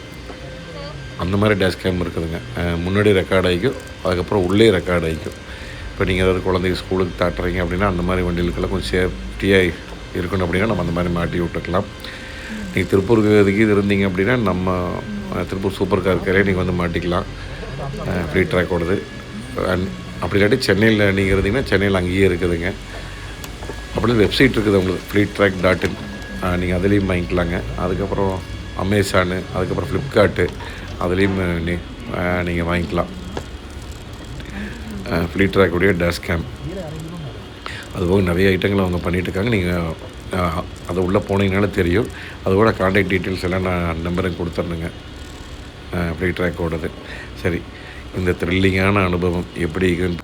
அந்த மாதிரி டேஷ் கேம் இருக்குதுங்க. முன்னாடி ரெக்கார்ட் ஆகிக்கும், அதுக்கப்புறம் உள்ளே ரெக்கார்ட் ஆகிக்கும். இப்போ நீங்கள் ஏதாவது குழந்தைங்க ஸ்கூலுக்கு தாட்டுறீங்க அப்படின்னா அந்த மாதிரி வண்டிகளுக்கெல்லாம் கொஞ்சம் சேஃப்டியாக இருக்கணும் அப்படின்னா நம்ம அந்த மாதிரி மாட்டி விட்டுக்கலாம். நீங்கள் திருப்பூருக்கு இது இருந்தீங்க அப்படின்னா நம்ம திருப்பூர் சூப்பர் கார் கேரே நீங்கள் வந்து மாட்டிக்கலாம். ஃப்ரீ ட்ராக் ஓடுது. அப்படி இல்லாட்டி சென்னையில் நீங்கள் இருந்தீங்கன்னா சென்னையில் அங்கேயே இருக்குதுங்க. அப்படின்னு வெப்சைட் இருக்குது உங்களுக்கு, freetrack.in. நீங்கள் அதுலேயும் வாங்கிக்கலாங்க. அதுக்கப்புறம் அமேசானு, அதுக்கப்புறம் ஃப்ளிப்கார்ட்டு, அதுலேயும் நீங்கள் வாங்கிக்கலாம் ஃப்ரீட்ராக்குடைய டேஷ் கேம். அதுபோக நிறைய ஐட்டங்கள் அவங்க பண்ணிகிட்ருக்காங்க. நீங்கள் அது உள்ளே போனீங்கனாலே தெரியும். அதோட கான்டாக்ட் டீட்டெயில்ஸ் எல்லாம் நான் நம்பருக்கு கொடுத்துட்ணுங்க ஃப்ரீட்ராக்கோடது. சரி, இந்த த்ரில்லிங்கான அனுபவம் எப்படி இருக்குன்னு